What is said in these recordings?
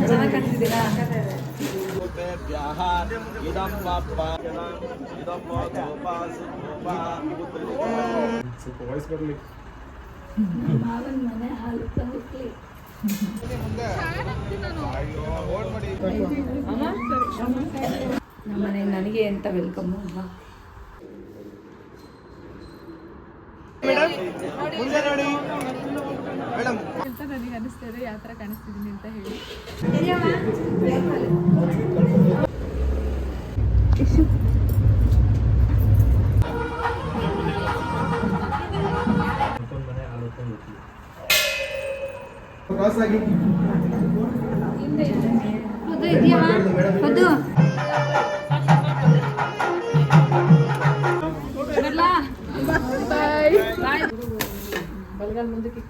ಚೆನ್ನಾಗಿ ಕಾಣಿಸ್ತಿದ್ದೀರಾ? ಸ್ವಲ್ಪ ವಾಯ್ಸ್ ಬರಲಿ. ಮಾವನ ಮನೆ ಹಾಲು ತಂದಿರ್ಲಿ. ನಮ್ಮ ಮನೆಗೆ ನನಗೆ ಅಂತ ವೆಲ್ಕಮ್ ಅಮ್ಮ. ಅಂತ ನನಗೆ ಅನಿಸ್ತಾ ಇದೆ ಯಾವ ಥರ ಕಾಣಿಸ್ತಿದ್ದೀನಿ ಅಂತ ಹೇಳಿ. ಅದು ಇದೆಯಾ? ಅದು ಬಲಗಾಲ ಮುಂದಕ್ಕೆ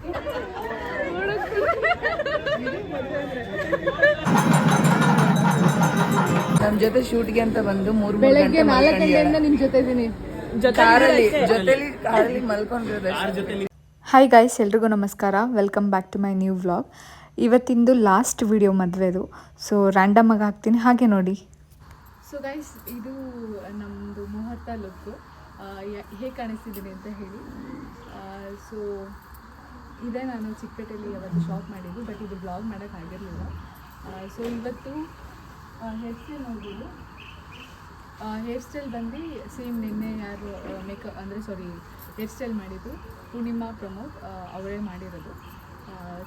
ನಮ್ಮ ಜೊತೆ ಶೂಟ್ಗೆ ಅಂತ ಬಂದು ಬೆಳಗ್ಗೆ 4 ಗಂಟೆಯಿಂದ ನಿಮ್ ಜೊತೆ ಇದೀನಿ. ಜೊತೆಲಿ ಮಲ್ಕೊಂಡ್ರೆ. ಹಾಯ್ ಗೈಸ್, ಎಲ್ರಿಗೂ ನಮಸ್ಕಾರ. Welcome back to my new vlog. ಇವತ್ತಿಂದು ಲಾಸ್ಟ್ ವಿಡಿಯೋ ಮದುವೆದು, ಸೊ ರ್ಯಾಂಡಮ್ ಆಗಿ ಹಾಕ್ತೀನಿ, ಹಾಗೆ ನೋಡಿ. ಸೊ ಗೈಸ್, ಇದು ನಮ್ಮದು ಮುಹೂರ್ತ ಲುಕ್ಕು. ಹೇಗೆ ಕಾಣಿಸ್ತಿದ್ದೀನಿ ಅಂತ ಹೇಳಿ. ಸೊ ಇದೇ ನಾನು ಚಿಕ್ಕಪೇಟೆಯಲ್ಲಿ ಯಾವತ್ತು ಶಾಪ್ ಮಾಡಿದ್ದು, ಬಟ್ ಇದು ಬ್ಲಾಗ್ ಮಾಡೋಕ್ಕಾಗಿರಲಿಲ್ಲ. ಸೊ ಇವತ್ತು ಹೇರ್ ಸ್ಟೈಲ್ ನೋಡ್ಬೋದು. ಹೇರ್ ಸ್ಟೈಲ್ ಬಂದು ಸೇಮ್ ನಿನ್ನೆ ಯಾರು ಮೇಕಪ್ ಹೇರ್ ಸ್ಟೈಲ್ ಮಾಡಿದ್ದು ಪೂರ್ಣಿಮಾ ಪ್ರಮೋದ್, ಅವಳೇ ಮಾಡಿರೋದು.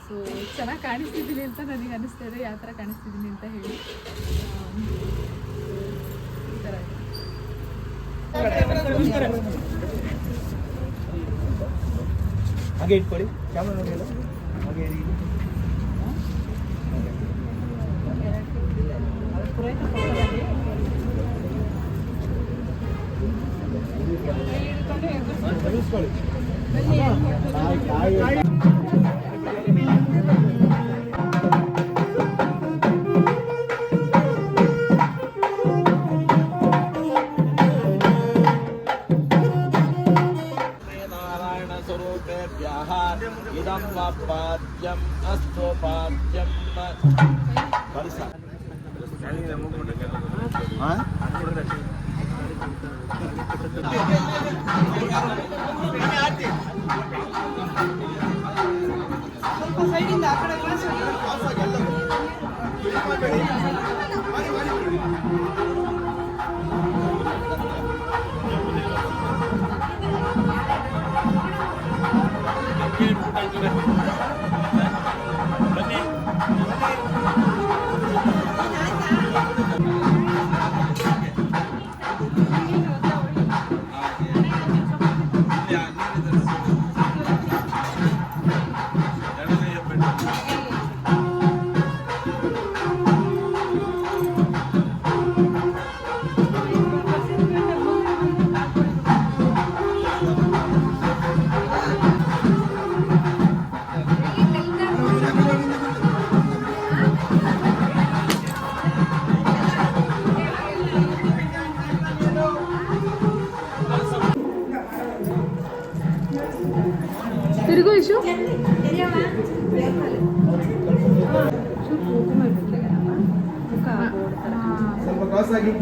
ಸೊ ಚೆನ್ನಾಗಿ ಕಾಣಿಸ್ತಿದ್ದೀನಿ ಅಂತ ನನಗೆ ಅನಿಸ್ತಾ ಇದೆ ಯಾವ ಥರ ಕಾಣಿಸ್ತಿದ್ದೀನಿ ಅಂತ ಹೇಳಿ. ಈ ಥರ ಹಾಗೆ ಇಟ್ಕೊಳ್ಳಿ, ಕ್ಯಾಮ್ರಾ ನೋಡಿ ಅಲ್ಲ, ಹಾಗೆ ಇರಿ. ಇದಂ ಪಾದ್ಯಂ ಅಸ್ತು ಪಾದ್ಯಂ ಕಲಸ ತಿರುಗು ಇಶು. ಸ್ವಲ್ಪ ಕ್ರಾಸ್ ಆಗಿ.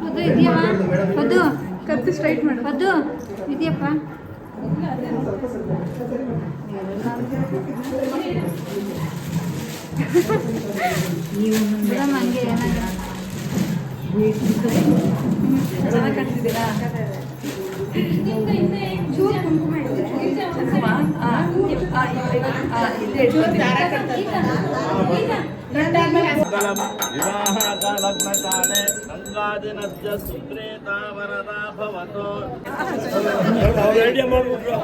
ಅದು ಇದೆಯಾ? ಅದು ಕತ್ತಿ ಸ್ಟ್ರೈಟ್ ಮಾಡು. ಅದು ಇದೆಯಪ್ಪ. ಮೇಡಮ್ ಹಂಗೆ ಏನಾಗ ಚೆನ್ನಾಗಿ ಕಾಣಿಸ್ತಿದ್ದೀರಾ? ವಿವಾಹಕಾಲಗ್ನಕಾಲೆ ಗಂಗಾದಿನಸ್ಯ ಸುಪ್ರೇತಾ ವರದಾ ಭವತು. ಐಡಿಯಾ ಮಾಡ್ಬಿಟ್ರು.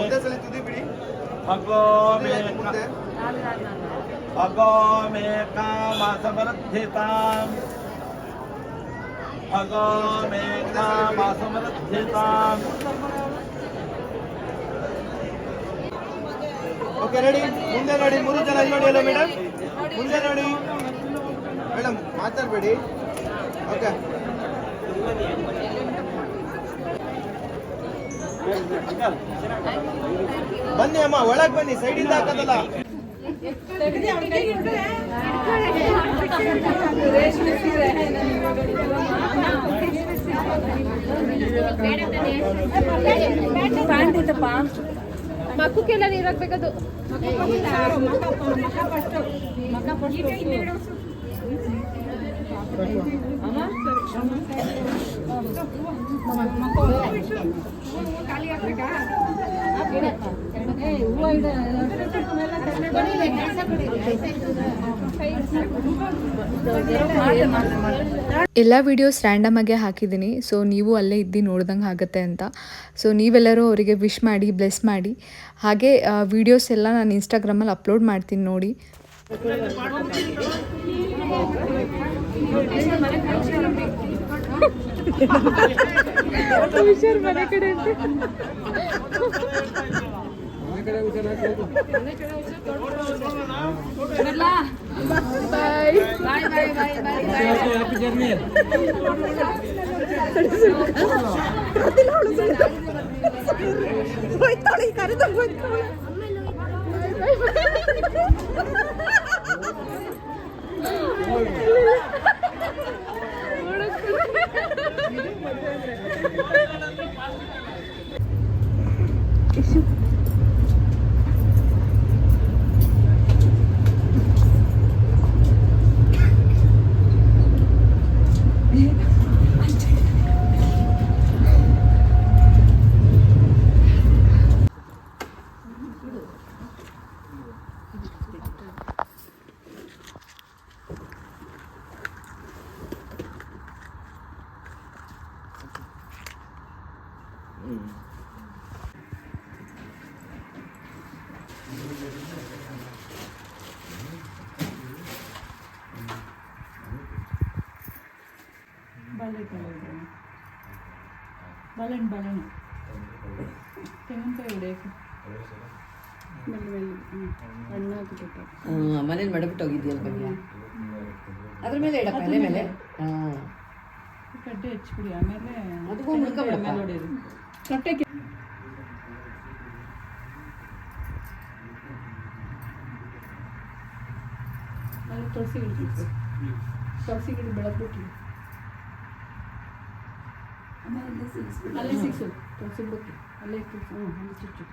ಒಂದೇ ಸಲ ತುದಿ ಬಿಡಿ. ಮುಂದೆ भगो मे कामसमृद्धिताम् भगो मे कामसमृद्धिताम् ಓಕೆ ರೆಡಿ, ಮುಂದೆ ನೋಡಿ. 3 ಜನ ಇಲ್ಲಿ ನೋಡಿ. ಅಲ್ಲ ಮೇಡಮ್, ಮುಂದೆ ನೋಡಿ ಮೇಡಮ್, ಮಾತಾಡಬೇಡಿ. ಓಕೆ ಬನ್ನಿ ಅಮ್ಮ, ಒಳಗೆ ಬನ್ನಿ, ಸೈಡಿಂದ ಹಾಕೋದಲ್ಲ. ಮಕ್ಕಕ್ಕೆಲ್ಲ ನೀರು ಹಾಕ್ಬೇಕದು. ಎಲ್ಲ ವೀಡಿಯೋಸ್ ರ್ಯಾಂಡಮ್ ಆಗಿ ಹಾಕಿದ್ದೀನಿ. ಸೊ ನೀವು ಅಲ್ಲೇ ಇದ್ದು ನೋಡ್ದಂಗೆ ಆಗುತ್ತೆ ಅಂತ. ಸೊ ನೀವೆಲ್ಲರೂ ಅವರಿಗೆ ವಿಶ್ ಮಾಡಿ, ಬ್ಲೆಸ್ ಮಾಡಿ. ಹಾಗೆ ವೀಡಿಯೋಸ್ ಎಲ್ಲ ನಾನು ಇನ್ಸ್ಟಾಗ್ರಾಮಲ್ಲಿ ಅಪ್ಲೋಡ್ ಮಾಡ್ತೀನಿ ನೋಡಿ. ಮನೇಲಿ ಮಡಬಿಟ್ಟು ಹೋಗಿದ್ದೀಯಲ್ಲ ಬಗ್ಗೆ ಅದ್ರ ಮೇಲೆ ಇಡಪ್ಪ ಎಲೆ ಮೇಲೆ. ಕಡ್ಡೆ ಹೆಚ್ಚಿಬಿಡಿ, ಆಮೇಲೆ ಅದಕ್ಕೂ ಮುಳ್ಕೊಬಿಡಪ್ಪ. ನೋಡಿರಿ ಕಟ್ಟೆಗೆ ಅಲ್ಲಿ ತುಳಸಿ ಗಿಡ ಬೆಳೆದ್ಬಿಟ್ರಿ. ಅಲ್ಲೇ ಸಿಕ್ಸು ಸಿಗ್ಬೇಕು ಅಲ್ಲೇ ಚುಚ್ಚು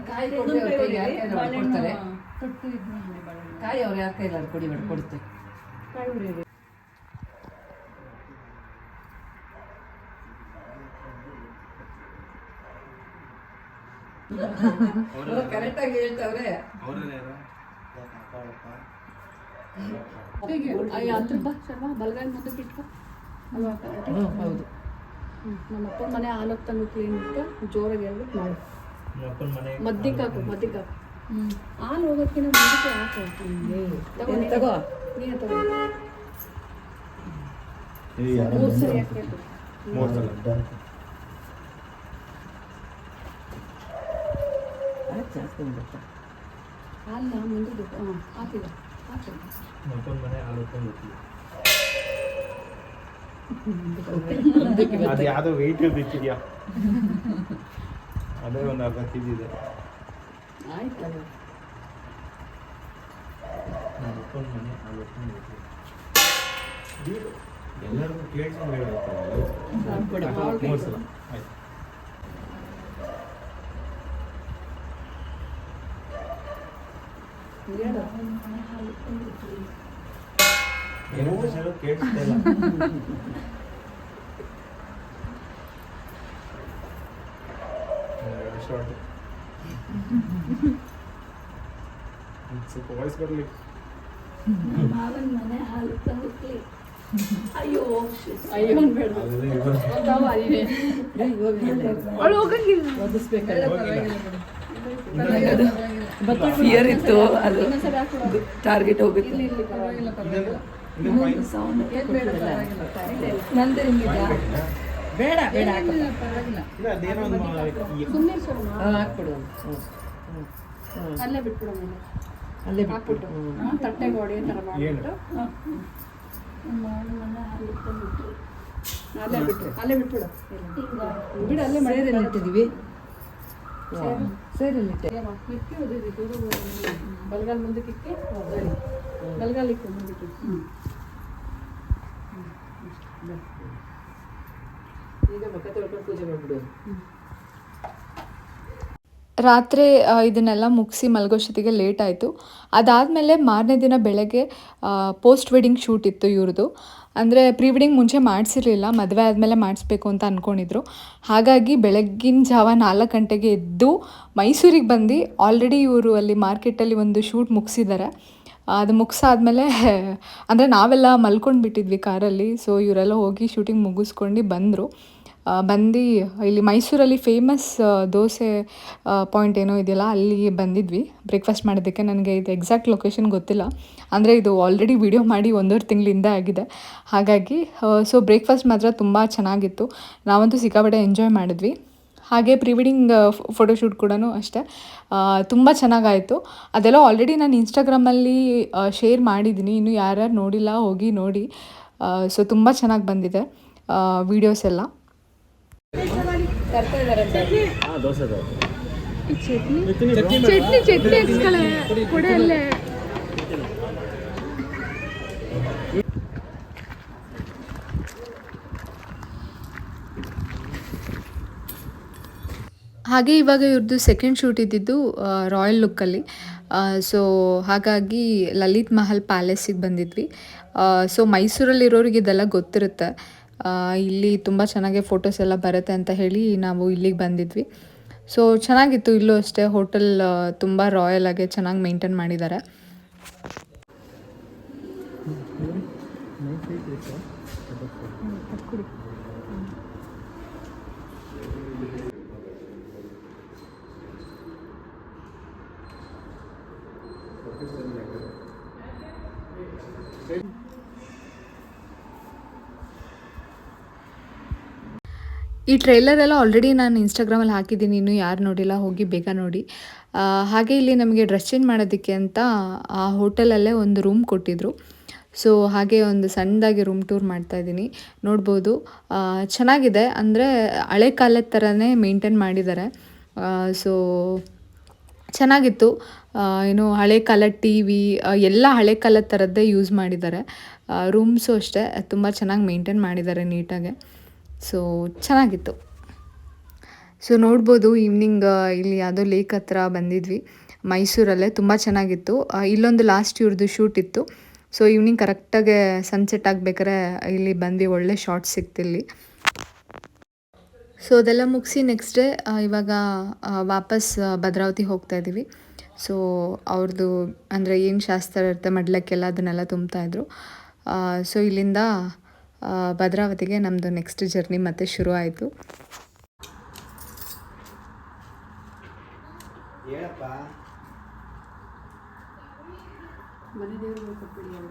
ಕಾಯಿ ಕೊಡ್ರಿ ಅವ್ರ ಕೈಗೆ, ಯಾರ್ ಕೈಲಿ ಅವ್ರು ಕೊಡ್ತಾರೆ ತೊಟ್ಟು ಇದು ಮಾಡಿ ಬಾಳೆಹಣ್ಣು ಕಾಯಿ ಅವ್ರು ಯಾರ ಕೈಲಿ ಅವ್ರು ಕೊಡಿ ಮಾಡಿ ಕೊಡುತ್ತೆ. ಕಾಯಿ ಉರಿ ಕರೆಕ್ಟಾಗಿ ಹೇಳ್ತಾವ್ರೆ. ಹತ್ರ ಬಾ ಶರ್ಮ ಬಲಗಾಲ ಮುಂದಕ್ಕೆ ಇಟ್ಕೊ ಅಲ್ವಾ ಕರೆಕ್ಟ್. ಹೌದು. ನಮ್ಮ ಅಪ್ಪನ ಮನೆ ಹಾಲು ತಂದು ಕ್ಲೀನ್ ಇಟ್ಟು ಜೋರಾಗಿ ಹೇಳ್ಬಿಟ್ಟು ಮಾಡು. ಮದ್ದಿಗೆ ಹಾಕು ಮದ್ದಿಗೆ ಹಾಕು. ಹಾಲು ಹೋಗೋಕ್ಕಿಂತ ಮುಂದಕ್ಕೆ ಹಾಕು. ತಗೋ ನೀನು ತಗೋ. 3 ಸರಿ ಹಾಕ್ಬೇಕು. ಜಾಸ್ತಿ ಉಂಟು. ಹಾಲನ್ನ ಮುಂದೆ ಹಾಕಿದ ಹಾಕಿದ ಅದು ಯಾವುದೋ ವೆಯ್ಟ್ ಬಿಚ್ಚಿದ್ಯಾ, ಅದೇ ಒಂದು 40 kg ಇದೆ. ಆಯ್ತಲ್ಲ ಎಲ್ಲರಿಗೂ ಕೇಳ್ಕೊಂಡು ಹೇಳ್ಬೇಕು. 3 ಸಲ ಆಯ್ತು. ಏನೋ ಕೇಳಿಸ್ತಾ ಇಲ್ಲ. ಸ್ವಲ್ಪ ವಾಯ್ಸ್ ಬರಲಿ. ಮಾವನ ಮನೆ ಹಾಲು ತಂದು ಅಯ್ಯೋ ಅಯ್ಯೋ ಬೇಡ ಅವಳು ಹೋಗಂಗಿಲ್ಲ ಫಿಯರ್ ಇತ್ತು, ಅದು ಟಾರ್ಗೆಟ್ ಹೋಗುತ್ತೆ. ನಂದು ಹಿಂಗಿದ್ಯಾ ಬೇಡ ಬೇಡ ಇಲ್ಲ, ಅದೇನೋ ಒಂದು ಸುಮ್ಮನೆ ಶರ್ಮ ಹಾಕ್ಬಿಡು. ಅಲ್ಲೇ ಬಿಟ್ಬಿಡು ಮೇಲೆ ಅಲ್ಲೇ ಹಾಕ್ಬಿಟ್ಟು ತಟ್ಟೆಗೆ ಹೊಡೆಯೋ ಥರ ಮಾಡಿಬಿಟ್ಟು ಅಲ್ಲೇ ಬಿಟ್ಟು ಅಲ್ಲೇ ಬಿಟ್ಬಿಡು ಬಿಡು ಅಲ್ಲೇ ಸೇರಲ್ಲಿ ಇಟ್ಟಿದ್ದೀವಿ. ಸೇರಲ್ಲಿ ಇಟ್ಟೆ. ಇಕ್ಕಿ ಓದಿದ್ವಿ ದೂರ ಬಲಗಾಲ ಮುಂದಕ್ಕೆ ಇಕ್ಕಿ ಬಲಗಾಲ ಇಕ್ಕು ಮುಂದಕ್ಕೆ ಈಗ ಮುಖ ತೊಳ್ಕೊಂಡು ಪೂಜೆ ಮಾಡಿಬಿಡು. ರಾತ್ರಿ ಇದನ್ನೆಲ್ಲ ಮುಗಿಸಿ ಮಲಗೋಷ್ಟೊತ್ತಿಗೆ ಲೇಟ್ ಆಯಿತು. ಅದಾದಮೇಲೆ ಮಾರನೇ ದಿನ ಬೆಳಗ್ಗೆ ಪೋಸ್ಟ್ ವೆಡ್ಡಿಂಗ್ ಶೂಟ್ ಇತ್ತು ಇವ್ರದ್ದು. ಅಂದರೆ ಪ್ರೀ ವೆಡ್ಡಿಂಗ್ ಮುಂಚೆ ಮಾಡಿಸಿರಲಿಲ್ಲ, ಮದುವೆ ಆದಮೇಲೆ ಮಾಡಿಸ್ಬೇಕು ಅಂತ ಅಂದ್ಕೊಂಡಿದ್ರು. ಹಾಗಾಗಿ ಬೆಳಗ್ಗಿನ ಜಾವ 4 ಗಂಟೆಗೆ ಎದ್ದು ಮೈಸೂರಿಗೆ ಬಂದು ಆಲ್ರೆಡಿ ಇವರು ಅಲ್ಲಿ ಮಾರ್ಕೆಟಲ್ಲಿ ಒಂದು ಶೂಟ್ ಮುಗಿಸಿದ್ದಾರೆ. ಅದು ಮುಗಿಸಾದ್ಮೇಲೆ ಅಂದರೆ ನಾವೆಲ್ಲ ಮಲ್ಕೊಂಡು ಬಿಟ್ಟಿದ್ವಿ ಕಾರಲ್ಲಿ. ಸೊ ಇವರೆಲ್ಲ ಹೋಗಿ ಶೂಟಿಂಗ್ ಮುಗಿಸ್ಕೊಂಡು ಬಂದರು. ಬಂದು ಇಲ್ಲಿ ಮೈಸೂರಲ್ಲಿ ಫೇಮಸ್ ದೋಸೆ ಪಾಯಿಂಟ್ ಏನೋ ಇದೆಯಲ್ಲ, ಅಲ್ಲಿ ಬಂದಿದ್ವಿ ಬ್ರೇಕ್ಫಾಸ್ಟ್ ಮಾಡೋದಕ್ಕೆ. ನನಗೆ ಇದು ಎಕ್ಸಾಕ್ಟ್ ಲೊಕೇಶನ್ ಗೊತ್ತಿಲ್ಲ, ಅಂದರೆ ಇದು ಆಲ್ರೆಡಿ ವಿಡಿಯೋ ಮಾಡಿ 1.5 ತಿಂಗಳಿಂದ ಆಗಿದೆ. ಹಾಗಾಗಿ ಸೊ ಬ್ರೇಕ್ಫಾಸ್ಟ್ ಮಾತ್ರ ತುಂಬ ಚೆನ್ನಾಗಿತ್ತು. ನಾವಂತೂ ಸಿಕ್ಕಾಪಟ್ಟೆ ಎಂಜಾಯ್ ಮಾಡಿದ್ವಿ. ಹಾಗೆ ಪ್ರೀ ವೆಡ್ಡಿಂಗ್ ಫೋಟೋಶೂಟ್ ಕೂಡ ಅಷ್ಟೇ ತುಂಬ ಚೆನ್ನಾಗಾಯಿತು. ಅದೆಲ್ಲ ಆಲ್ರೆಡಿ ನಾನು ಇನ್ಸ್ಟಾಗ್ರಾಮಲ್ಲಿ ಶೇರ್ ಮಾಡಿದ್ದೀನಿ, ಇನ್ನು ಯಾರ್ಯಾರು ನೋಡಿಲ್ಲ ಹೋಗಿ ನೋಡಿ. ಸೊ ತುಂಬ ಚೆನ್ನಾಗಿ ಬಂದಿದೆ ವೀಡಿಯೋಸ್ ಎಲ್ಲ. ಚಟ್ನಿ ಹಚ್ಕಳೆ ಕೊಡೆ ಅಲ್ಲೇ. ಹಾಗೆ ಇವಾಗ ಇವ್ರದ್ದು ಸೆಕೆಂಡ್ ಶೂಟ್ ಇದ್ದಿದ್ದು ರಾಯಲ್ ಲುಕ್ಕಲ್ಲಿ. ಸೊ ಹಾಗಾಗಿ ಲಲಿತ್ ಮಹಲ್ ಪ್ಯಾಲೇಸಿಗೆ ಬಂದಿದ್ವಿ. ಸೊ ಮೈಸೂರಲ್ಲಿರೋರಿಗೆ ಇದೆಲ್ಲ ಗೊತ್ತಿರುತ್ತೆ, ಇಲ್ಲಿ ತುಂಬ ಚೆನ್ನಾಗಿ ಫೋಟೋಸ್ ಎಲ್ಲ ಬರುತ್ತೆ ಅಂತ ಹೇಳಿ ನಾವು ಇಲ್ಲಿಗೆ ಬಂದಿದ್ವಿ. ಸೊ ಚೆನ್ನಾಗಿತ್ತು. ಇಲ್ಲೂ ಅಷ್ಟೇ ಹೋಟೆಲ್ ತುಂಬ ರಾಯಲ್ ಆಗಿ ಚೆನ್ನಾಗಿ ಮೇಂಟೈನ್ ಮಾಡಿದ್ದಾರೆ. ಈ ಟ್ರೈಲರ್ ಎಲ್ಲ ಆಲ್ರೆಡಿ ನಾನು ಇನ್ಸ್ಟಾಗ್ರಾಮಲ್ಲಿ ಹಾಕಿದ್ದೀನಿ, ಇನ್ನೂ ಯಾರು ನೋಡಿಲ್ಲ ಹೋಗಿ ಬೇಗ ನೋಡಿ. ಹಾಗೆ ಇಲ್ಲಿ ನಮಗೆ ಡ್ರೆಸ್ ಚೇಂಜ್ ಮಾಡೋದಕ್ಕೆ ಅಂತ ಆ ಹೋಟೆಲಲ್ಲೇ ಒಂದು ರೂಮ್ ಕೊಟ್ಟಿದ್ದರು. ಸೊ ಹಾಗೆ ಒಂದು ಸಣ್ಣದಾಗಿ ರೂಮ್ ಟೂರ್ ಮಾಡ್ತಾಯಿದ್ದೀನಿ, ನೋಡ್ಬೋದು. ಚೆನ್ನಾಗಿದೆ, ಅಂದರೆ ಹಳೆ ಕಾಲದ ಥರನೇ ಮೇಂಟೈನ್ ಮಾಡಿದ್ದಾರೆ. ಸೊ ಚೆನ್ನಾಗಿತ್ತು. ಏನು ಹಳೆ ಕಾಲದ ಟಿ ವಿ ಎಲ್ಲ ಹಳೆ ಕಾಲದ ಥರದ್ದೇ ಯೂಸ್ ಮಾಡಿದ್ದಾರೆ. ರೂಮ್ಸು ಅಷ್ಟೇ ತುಂಬ ಚೆನ್ನಾಗಿ ಮೇಂಟೈನ್ ಮಾಡಿದ್ದಾರೆ ನೀಟಾಗೆ. ಸೊ ಚೆನ್ನಾಗಿತ್ತು. ಸೊ ನೋಡ್ಬೋದು ಈವ್ನಿಂಗ್ ಇಲ್ಲಿ ಯಾವುದೋ ಲೇಕ್ ಹತ್ರ ಬಂದಿದ್ವಿ ಮೈಸೂರಲ್ಲೇ, ತುಂಬ ಚೆನ್ನಾಗಿತ್ತು. ಇಲ್ಲೊಂದು ಲಾಸ್ಟ್ ಇವ್ರದ್ದು ಶೂಟ್ ಇತ್ತು. ಸೊ ಈವ್ನಿಂಗ್ ಕರೆಕ್ಟಾಗೆ ಸನ್ಸೆಟ್ ಆಗಬೇಕಾದ್ರೆ ಇಲ್ಲಿ ಬಂದು ಒಳ್ಳೆ ಶಾರ್ಟ್ಸ್ ಸಿಕ್ತಿಲ್ಲಿ. ಸೊ ಅದೆಲ್ಲ ಮುಗಿಸಿ ನೆಕ್ಸ್ಟ್ ಡೇ ಇವಾಗ ವಾಪಸ್ ಭದ್ರಾವತಿ ಹೋಗ್ತಾ ಇದ್ದೀವಿ. ಸೊ ಅವ್ರದ್ದು ಅಂದರೆ ಏನು ಶಾಸ್ತ್ರ ಇರುತ್ತೆ ಮಡ್ಲಕ್ಕೆಲ್ಲ ಅದನ್ನೆಲ್ಲ ತುಂಬ್ತಾಯಿದ್ರು. ಸೊ ಇಲ್ಲಿಂದ ಭದ್ರಾವತಿಗೆ ನಮ್ಮದು ನೆಕ್ಸ್ಟ್ ಜರ್ನಿ ಮತ್ತೆ ಶುರು ಆಯಿತು. ಮನೆ ದೇವ್ರಿಗೆ ಕೊಟ್ಬಿಡಿ ಅವರು.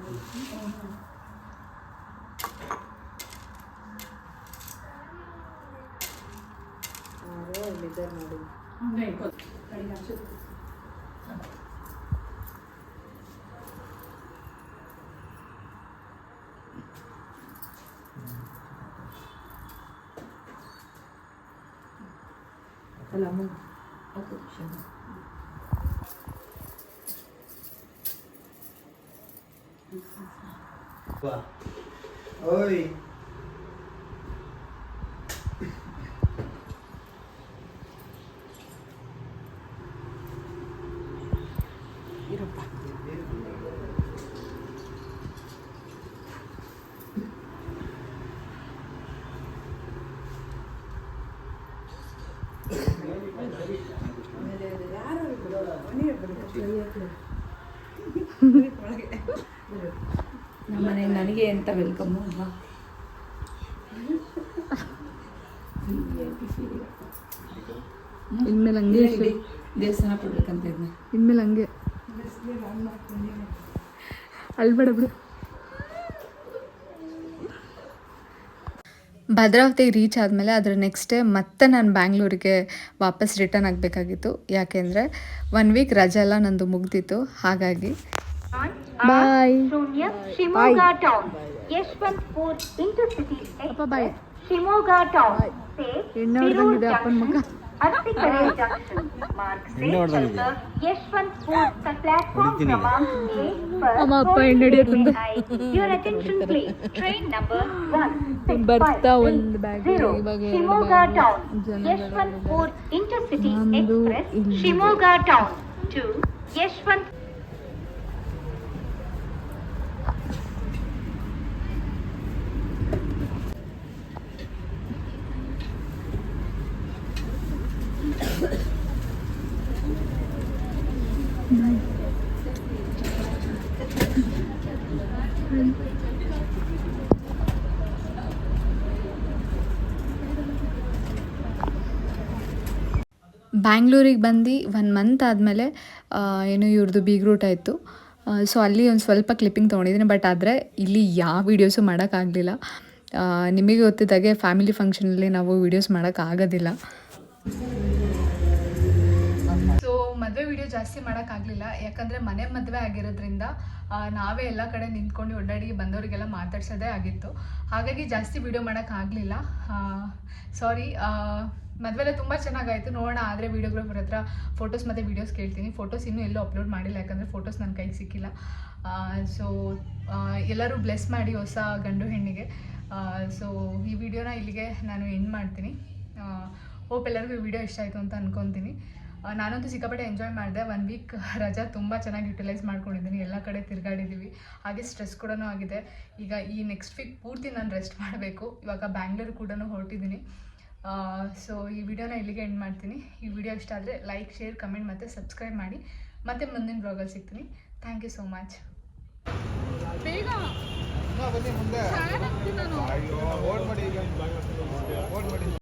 ನೋಡಿ ಅಲ್ಲ ಅಮ್ಮ ಓಕೆ ಓಯ್ ಇರಪ್ಪ. ನಮ್ಮನೆ ನನಗೆ ಅಂತ ವೆಲ್ಕಮ್ಮು ಅಲ್ವಾ. ಇನ್ಮೇಲೆ ಹಂಗೆ ದೇವಸ್ಥಾನ ಕೊಡ್ಬೇಕಂತ ಇದ್ನ. ಇನ್ಮೇಲೆ ಹಂಗೆ ಅಳ್ಬೇಡ ಬಿಡು. ಭದ್ರಾವತಿ ರೀಚ್ ಆದಮೇಲೆ ಅದರ ನೆಕ್ಸ್ಟ್ ಡೇ ಮತ್ತೆ ನಾನು ಬ್ಯಾಂಗ್ಳೂರಿಗೆ ವಾಪಸ್ ರಿಟರ್ನ್ ಆಗಬೇಕಾಗಿತ್ತು. ಯಾಕೆಂದರೆ 1 ವೀಕ್ ರಜೆ ಎಲ್ಲ ನಂದು ಮುಗ್ದಿತ್ತು. ಹಾಗಾಗಿ ಬಾಯ್ ಶಿವಮೊಗ್ಗ ಟೌನ್ ಯಶವಂತಪುರ ಇಂಟರ್ಸಿಟಿ ಬಾಯ್. ಶಿವಮೊಗ್ಗ ಟೌನ್ से ಎಣ್ಣೆ ಹೊಡೆದಂಗಿದೆ ಅಪ್ಪನ ಮುಖ. अरसीकरे जंक्शन मार्ग से चलकर यशवंतपुर तक प्लेटफॉर्म क्रमांक 1 पर ಅಮ್ಮ ಅಪ್ಪ ಎಣ್ಣೆ ಹೊಡೆಯುತ್ತಂತೆ. Your attention please. Train number 1 ಬರ್ತಾ ಒಂದು ಬ್ಯಾಗ್ ಇವಾಗ Shivamogga town Yeshwantpur intercity express Shivamogga town to Yeshwanth. ಬ್ಯಾಂಗ್ಳೂರಿಗೆ ಬಂದು 1 ಮಂತ್ ಆದಮೇಲೆ ಏನು ಇವ್ರದ್ದು ಬೀಗ್ರೂಟ ಇತ್ತು. ಸೊ ಅಲ್ಲಿ ಒಂದು ಸ್ವಲ್ಪ ಕ್ಲಿಪ್ಪಿಂಗ್ ತೊಗೊಂಡಿದ್ದೀನಿ. ಬಟ್ ಆದರೆ ಇಲ್ಲಿ ಯಾವ ವೀಡಿಯೋಸು ಮಾಡೋಕ್ಕಾಗಲಿಲ್ಲ. ನಿಮಗೆ ಗೊತ್ತಿದ್ದಾಗೆ ಫ್ಯಾಮಿಲಿ ಫಂಕ್ಷನಲ್ಲಿ ನಾವು ವೀಡಿಯೋಸ್ ಮಾಡೋಕ್ಕಾಗೋದಿಲ್ಲ. ಸೊ ಮದುವೆ ವೀಡಿಯೋ ಜಾಸ್ತಿ ಮಾಡೋಕ್ಕಾಗಲಿಲ್ಲ. ಯಾಕಂದರೆ ಮನೆ ಮದುವೆ ಆಗಿರೋದ್ರಿಂದ ನಾವೇ ಎಲ್ಲ ಕಡೆ ನಿಂತ್ಕೊಂಡು ಓಡಾಡಿ ಬಂದವರಿಗೆಲ್ಲ ಮಾತಾಡ್ಸೋದೇ ಆಗಿತ್ತು. ಹಾಗಾಗಿ ಜಾಸ್ತಿ ವೀಡಿಯೋ ಮಾಡೋಕ್ಕಾಗಲಿಲ್ಲ. ಸಾರಿ. ಮದುವೆಲ್ಲ ತುಂಬ ಚೆನ್ನಾಗಾಯಿತು. ನೋಡೋಣ ಆದರೆ ವೀಡಿಯೋಗ್ರಾಫರ್ ಹತ್ರ ಫೋಟೋಸ್ ಮತ್ತು ವೀಡಿಯೋಸ್ ಕೇಳ್ತೀನಿ. ಫೋಟೋಸ್ ಇನ್ನೂ ಎಲ್ಲೂ ಅಪ್ಲೋಡ್ ಮಾಡಿಲ್ಲ, ಯಾಕಂದರೆ ಫೋಟೋಸ್ ನನ್ನ ಕೈಗೆ ಸಿಕ್ಕಿಲ್ಲ. ಸೊ ಎಲ್ಲರೂ ಬ್ಲೆಸ್ ಮಾಡಿ ಹೊಸ ಗಂಡು ಹೆಣ್ಣಿಗೆ. ಸೊ ಈ ವಿಡಿಯೋನ ಇಲ್ಲಿಗೆ ನಾನು ಎಂಡ್ ಮಾಡ್ತೀನಿ. ಹೋಪ್ ಎಲ್ಲರಿಗೂ ಈ ವಿಡಿಯೋ ಇಷ್ಟ ಆಯಿತು ಅಂತ ಅಂದ್ಕೊತೀನಿ. ನಾನಂತೂ ಸಿಕ್ಕಾಪಟ್ಟೆ ಎಂಜಾಯ್ ಮಾಡಿದೆ. 1 ವೀಕ್ ರಜಾ ತುಂಬ ಚೆನ್ನಾಗಿ ಯುಟಿಲೈಸ್ ಮಾಡ್ಕೊಂಡಿದ್ದೀನಿ. ಎಲ್ಲ ಕಡೆ ತಿರುಗಾಡಿದ್ದೀವಿ. ಹಾಗೆ ಸ್ಟ್ರೆಸ್ ಕೂಡ ಆಗಿದೆ. ಈಗ ಈ ನೆಕ್ಸ್ಟ್ ವೀಕ್ ಪೂರ್ತಿ ನಾನು ರೆಸ್ಟ್ ಮಾಡಬೇಕು. ಇವಾಗ ಬ್ಯಾಂಗ್ಳೂರು ಕೂಡ ಹೊರಟಿದ್ದೀನಿ. ಸೊ ಈ ವಿಡಿಯೋನ ಇಲ್ಲಿಗೆ ಎಂಡ್ ಮಾಡ್ತೀನಿ. ಈ ವಿಡಿಯೋ ಇಷ್ಟ ಆದರೆ ಲೈಕ್, ಶೇರ್, ಕಮೆಂಟ್ ಮತ್ತು ಸಬ್ಸ್ಕ್ರೈಬ್ ಮಾಡಿ. ಮತ್ತೆ ಮುಂದಿನ ಬ್ಲಾಗಲ್ಲಿ ಸಿಗ್ತೀನಿ. Thank you so much. ಬನ್ನಿ ಮುಂದೆ. ಅಯ್ಯೋ ಓಡ್ ಮಾಡಿ.